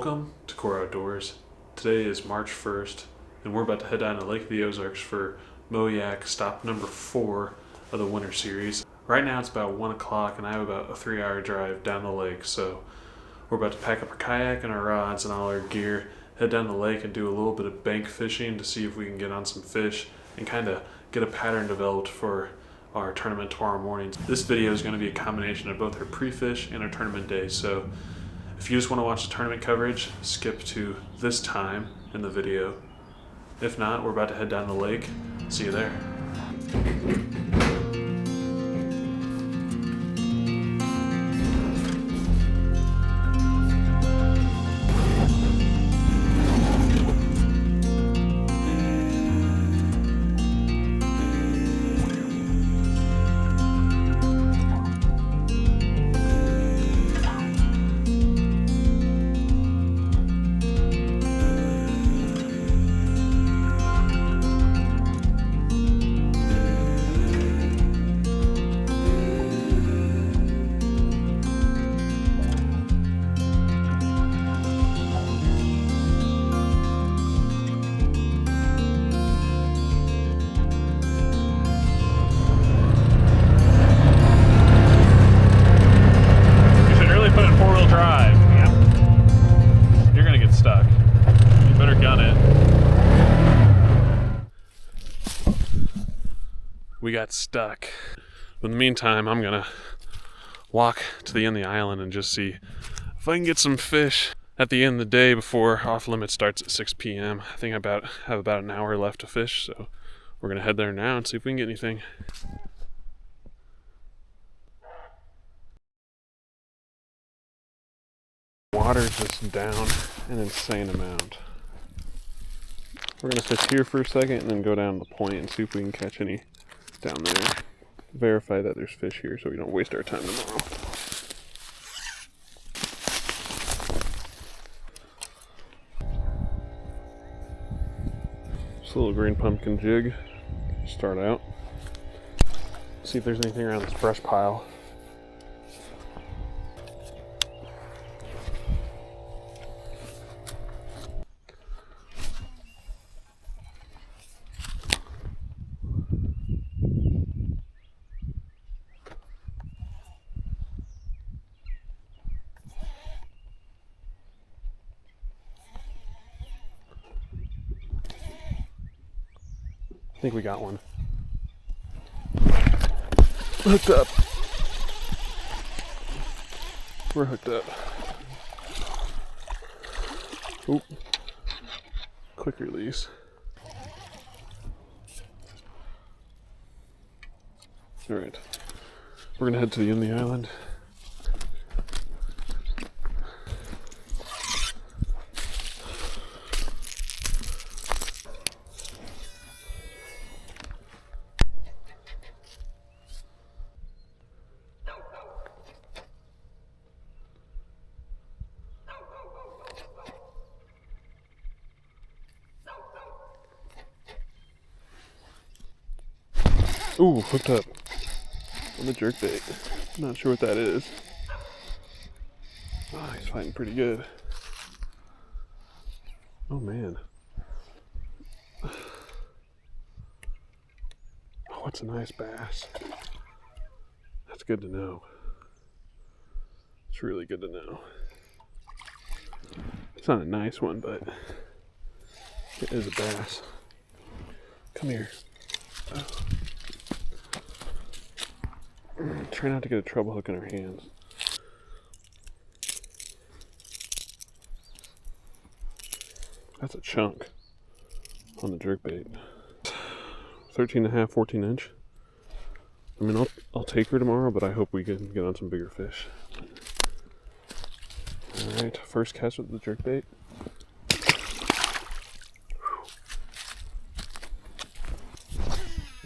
Welcome to Core Outdoors. Today is March 1st, and we're about to head down to Lake of the Ozarks for Moyak stop number 4 of the winter series. Right now it's about 1 o'clock, and I have about a 3-hour drive down the lake, so we're about to pack up our kayak and our rods and all our gear, head down the lake and do a little bit of bank fishing to see if we can get on some fish and kind of get a pattern developed for our tournament tomorrow morning. This video is going to be a combination of both our pre-fish and our tournament day, so if you just want to watch the tournament coverage, skip to this time in the video. If not, we're about to head down the lake. See you there. We got stuck. But in the meantime, I'm gonna walk to the end of the island and just see if I can get some fish at the end of the day before off limit starts at 6 p.m. I think I have about an hour left to fish, so we're gonna head there now and see if we can get anything. Water's just down an insane amount. We're gonna fish here for a second and then go down the point and see if we can catch any down there. Verify that there's fish here so we don't waste our time tomorrow. This little green pumpkin jig. Start out. See if there's anything around this brush pile. I think we got one. Hooked up. We're hooked up. Oop. Quick release. Alright. We're gonna head to the end of the island. Ooh, hooked up on the jerkbait. Not sure what that is. Oh, he's fighting pretty good. Oh man. Oh, it's a nice bass. That's good to know. It's really good to know. It's not a nice one, but it is a bass. Come here. Oh. Try not to get a treble hook in our hands. That's a chunk on the jerkbait. 13.5, 14 inch. I mean, I'll take her tomorrow, but I hope we can get on some bigger fish. All right, first cast with the jerkbait.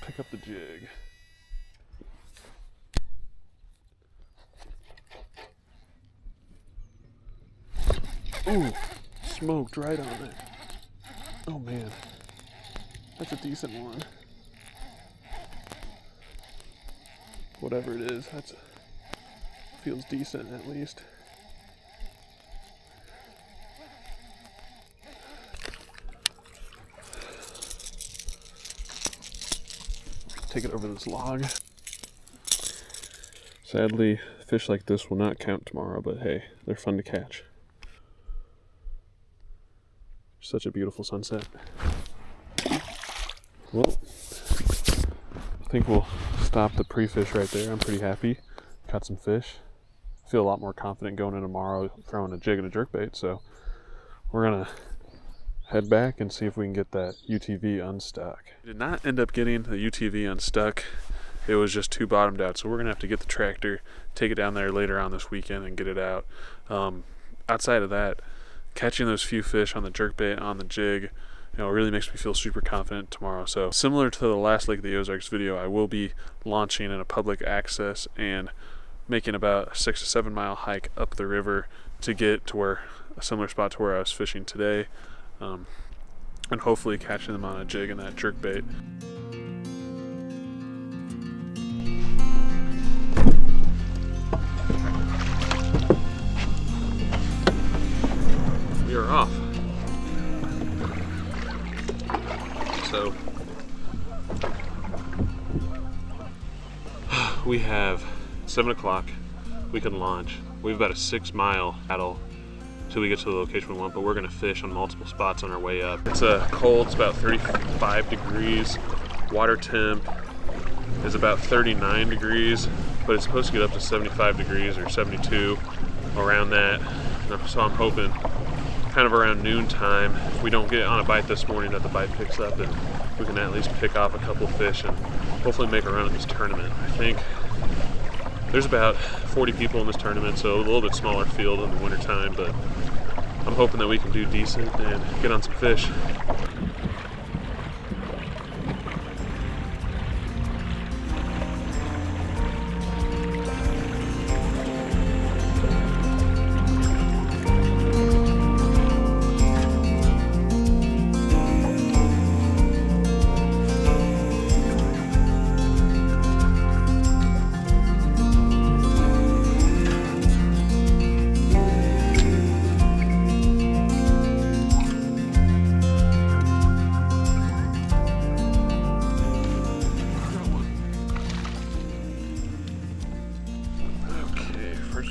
Pick up the jig. Ooh, smoked right on it. Oh man, that's a decent one. Whatever it is, feels decent at least. take it over this log. Sadly, fish like this will not count tomorrow, but hey, they're fun to catch. Such a beautiful sunset. Well, I think we'll stop the pre-fish right there. I'm pretty happy. Caught some fish. I feel a lot more confident going in tomorrow throwing a jig and a jerkbait, so we're gonna head back and see if we can get that UTV unstuck. We did not end up getting the UTV unstuck. It was just too bottomed out, so we're gonna have to get the tractor, take it down there later on this weekend and get it out. Outside of that, catching those few fish on the jerkbait, on the jig, really makes me feel super confident tomorrow. So similar to the last Lake of the Ozarks video, I will be launching in a public access and making about a 6 to 7 mile hike up the river to get to where a similar spot to where I was fishing today, and hopefully catching them on a jig and that jerkbait. We are off. So we have 7 o'clock. We can launch. We have about a 6 mile paddle till we get to the location we want, but we're gonna fish on multiple spots on our way up. It's cold, it's about 35 degrees. Water temp is about 39 degrees, but it's supposed to get up to 75 degrees or 72, around that. So I'm hoping kind of around noon time, if we don't get on a bite this morning, that the bite picks up and we can at least pick off a couple fish and hopefully make a run at this tournament. I think there's about 40 people in this tournament, so a little bit smaller field in the wintertime, but I'm hoping that we can do decent and get on some fish.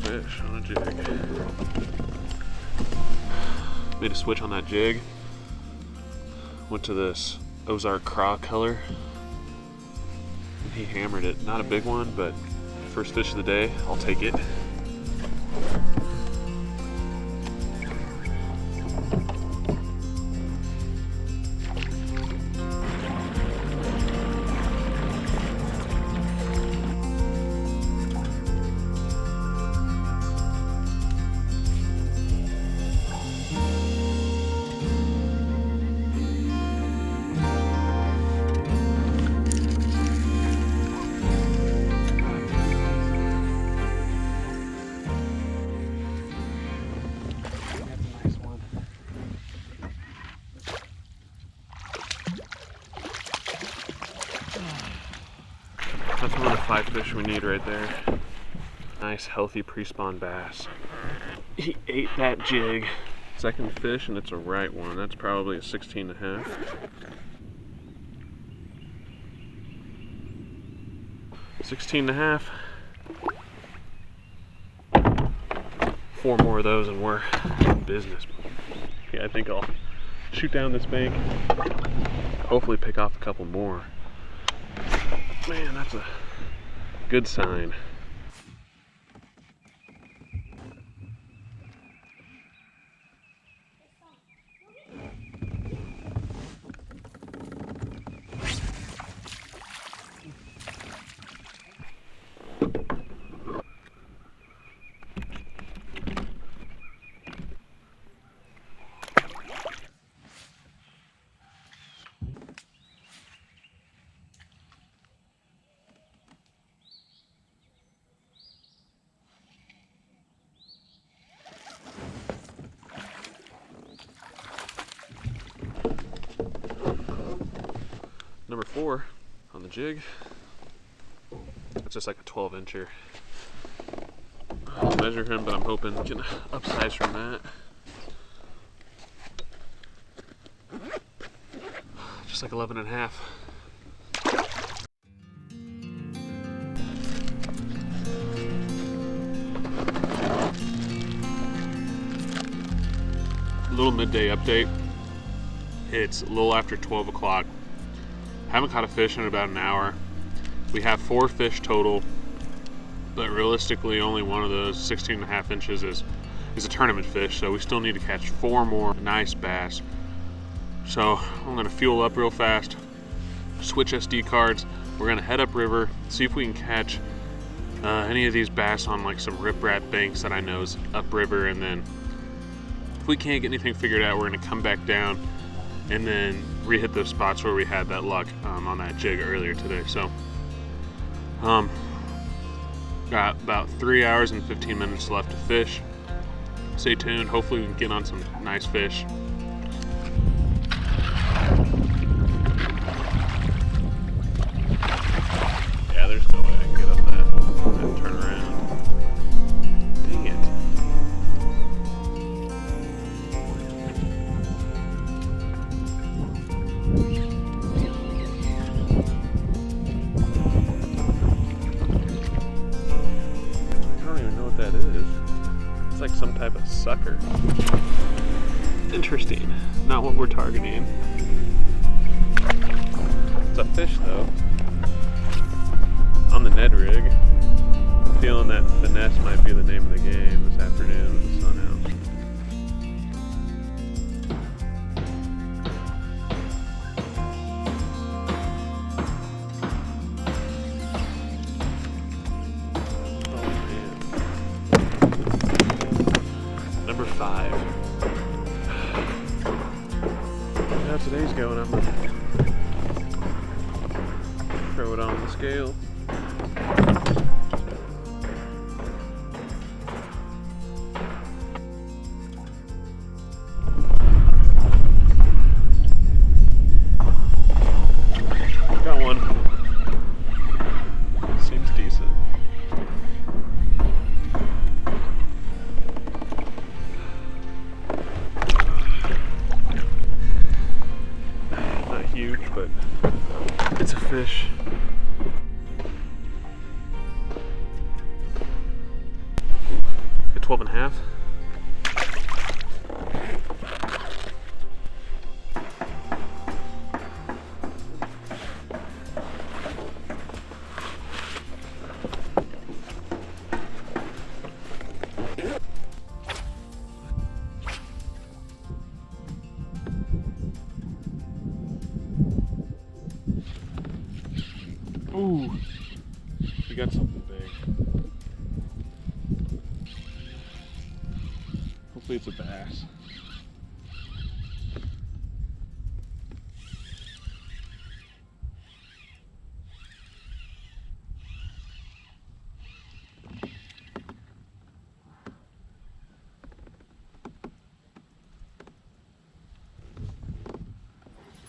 Fish on a jig. Made a switch on that jig. Went to this Ozark craw color. And he hammered it. Not a big one, but first fish of the day, I'll take it. That's one of the 5 fish we need right there. Nice, healthy pre-spawn bass. He ate that jig. Second fish, and it's a right one. That's probably a 16.5. $16.5. 4 more of those and we're in business. Yeah, I think I'll shoot down this bank, hopefully pick off a couple more. Man, that's a good sign. Number 4 on the jig. It's just like a 12-incher. I'll measure him, but I'm hoping we can upsize from that. Just like 11.5. Little midday update. It's a little after 12 o'clock. Haven't caught a fish in about an hour. We have 4 fish total, but realistically only one of those 16.5 inches is a tournament fish, so we still need to catch 4 more nice bass. So I'm gonna fuel up real fast, switch SD cards. We're gonna head upriver, see if we can catch any of these bass on like some riprap banks that I know is upriver, and then if we can't get anything figured out, we're gonna come back down and then re-hit those spots where we had that luck on that jig earlier today. So got about 3 hours and 15 minutes left to fish. Stay tuned, hopefully we can get on some nice fish. Yeah, there's no way I can get up that and turn around. Dang it. I don't even know what that is. It's like some type of sucker. Interesting. Not what we're targeting. It's a fish though. On the Ned rig. I'm feeling that finesse might be the name of the game this afternoon with the sun out. Number 5. How today's going, I'm gonna throw it on the scale. Got one. Seems decent. Huge, but it's a fish. At 12.5. Ooh, we got something big. Hopefully it's a bass.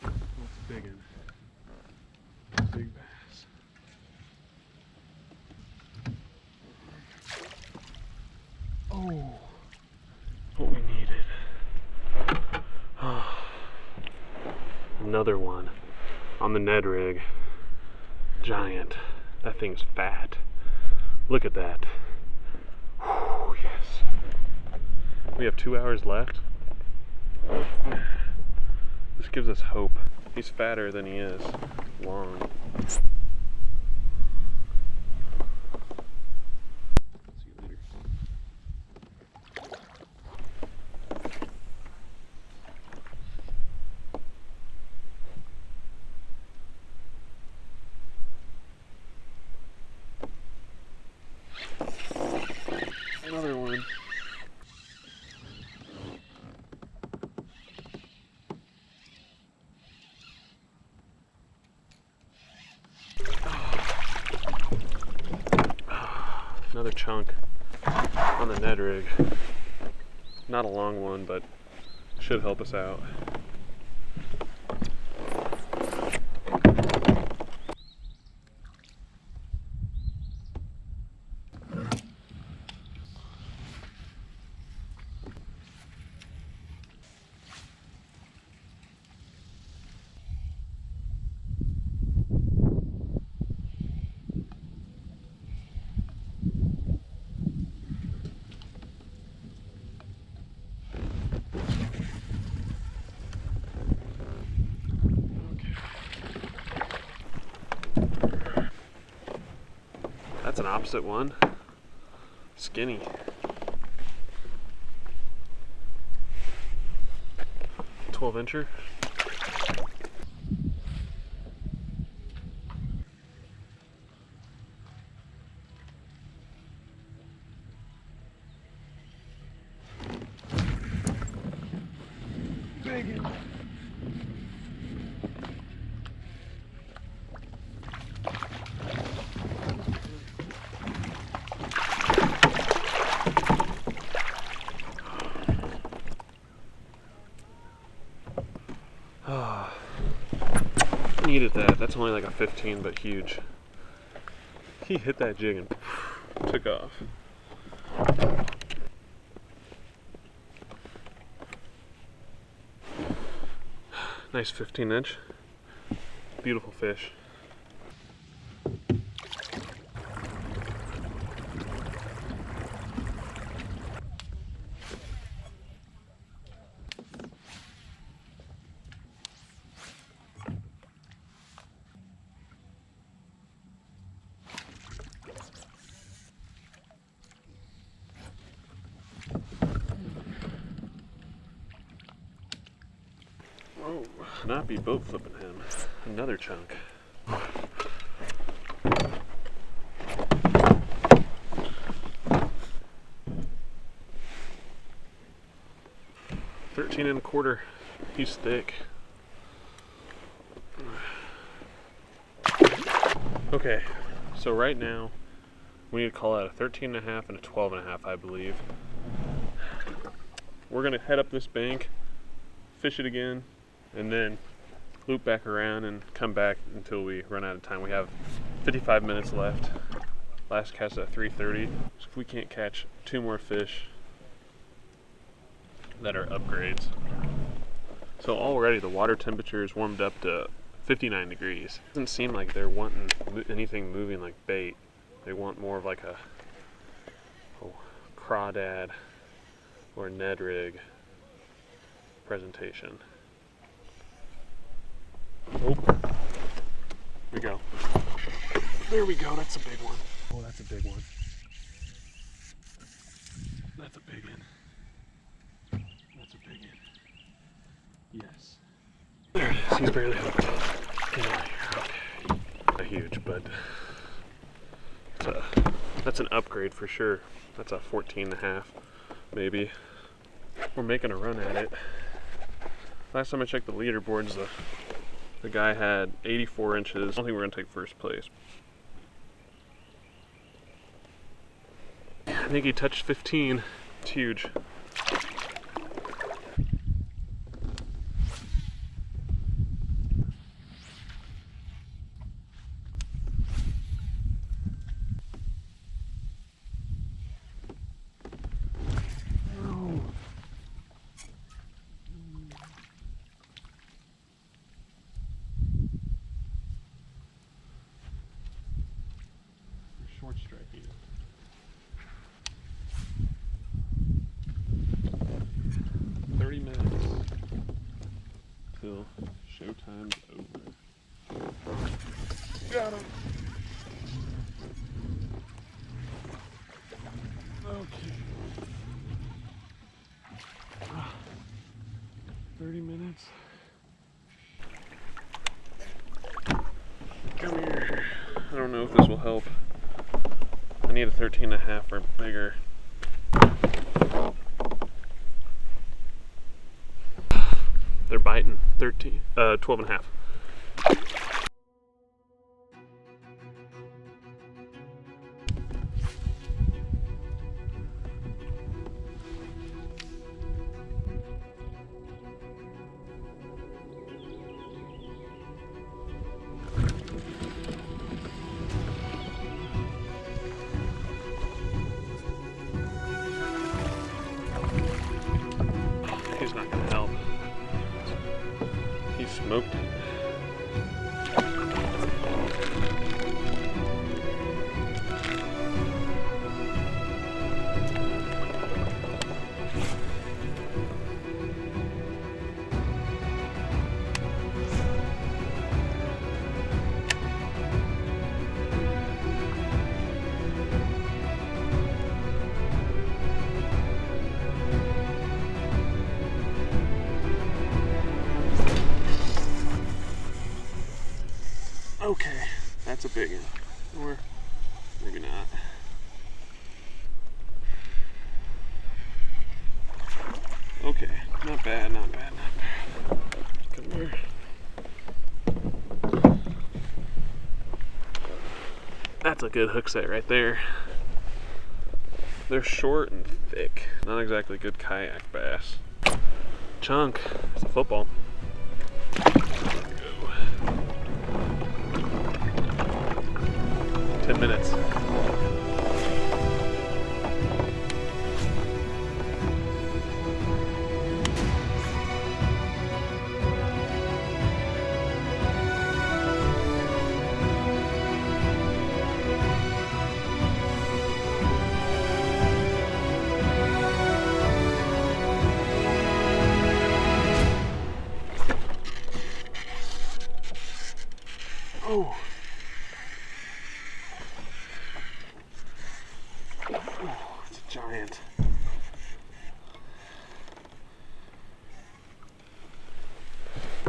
That's a big one. Big bass. Oh, what we needed. Oh, another one on the Ned rig. Giant. That thing's fat. Look at that. Whew, yes. We have 2 hours left. This gives us hope. He's fatter than he is long. Another one. Another chunk on the Ned rig. Not a long one, but should help us out. That's an opposite one. Skinny. "12-incher. Big one. Needed that. That's only like a 15, but huge. He hit that jig and took off. Nice 15-inch. Beautiful fish. Oh, not be boat flipping him. Another chunk. $13.25. He's thick. Okay, so right now we need to call out a 13.5 and a 12.5, I believe. We're gonna head up this bank, fish it again, and then loop back around and come back until we run out of time. We have 55 minutes left. Last cast at 3:30. So if we can't catch 2 more fish that are upgrades. So already the water temperature is warmed up to 59 degrees. It doesn't seem like they're wanting anything moving like bait. They want more of like a crawdad or Ned rig presentation. Oh, here we go. There we go, that's a big one. Oh, that's a big one. That's a big one. That's a big one. Yes. There it is, he's barely hooked. Get out of here, okay. Not huge, but that's an upgrade for sure. That's a 14.5, maybe. We're making a run at it. Last time I checked the leaderboards, the guy had 84 inches. I don't think we're gonna take first place. I think he touched 15. It's huge. Short striking. 30 minutes till showtime's over. Got him. Okay. 30 minutes. Come here. I don't know if this will help. I need a 13.5 or bigger. They're biting. 12.5. He's not gonna help. He smoked it. Okay, that's a big one. Or maybe not. Okay, not bad, not bad, not bad. Come here. That's a good hook set right there. They're short and thick. Not exactly good kayak bass. Chunk. It's a football. There we go. 10 minutes. Oh. Oh, it's a giant.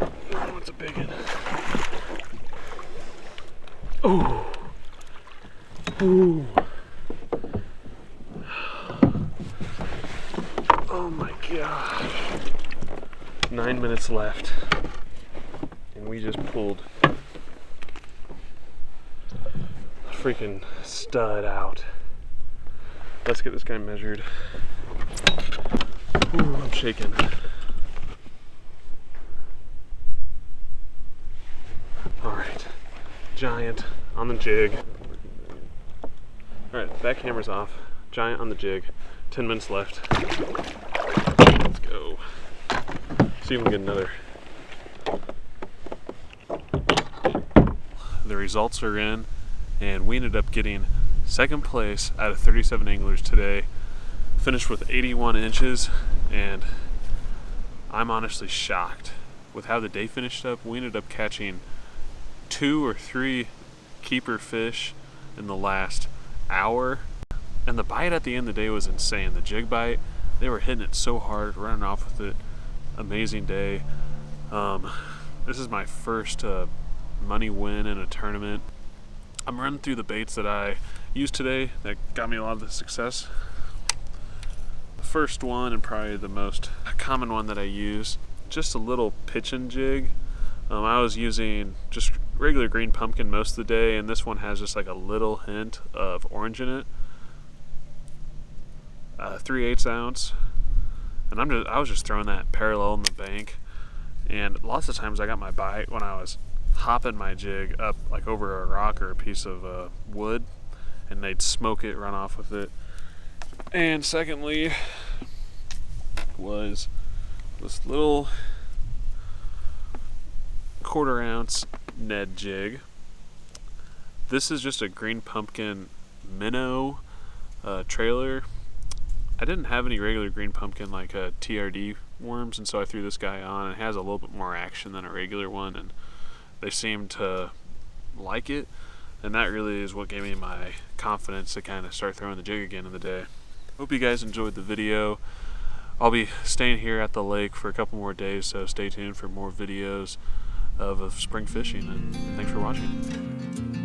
Oh, it's a big one. Oh. Ooh. Oh my gosh. 9 minutes left. And we just pulled a freaking stud out. Let's get this guy measured. Ooh, I'm shaking. Alright. Giant on the jig. Alright, back camera's off. Giant on the jig. 10 minutes left. Let's go. See if we can get another. The results are in, and we ended up getting second place out of 37 anglers today. Finished with 81 inches, and I'm honestly shocked with how the day finished up. We ended up catching 2 or 3 keeper fish in the last hour, and the bite at the end of the day was insane. The jig bite, they were hitting it so hard, running off with it. Amazing day. This is my first money win in a tournament. I'm running through the baits that I used today that got me a lot of the success. The first one, and probably the most common one that I use, just a little pitching jig. I was using just regular green pumpkin most of the day, and this one has just like a little hint of orange in it. 3/8 ounce, and I was just throwing that parallel in the bank, and lots of times I got my bite when I was hopping my jig up like over a rock or a piece of wood, and they'd smoke it, run off with it. And secondly was this little 1/4 ounce Ned jig. This is just a green pumpkin minnow trailer. I didn't have any regular green pumpkin like TRD worms, and so I threw this guy on. It has a little bit more action than a regular one, and they seem to like it, and that really is what gave me my confidence to kind of start throwing the jig again in the day. Hope you guys enjoyed the video. I'll be staying here at the lake for a couple more days, so stay tuned for more videos of spring fishing, and thanks for watching.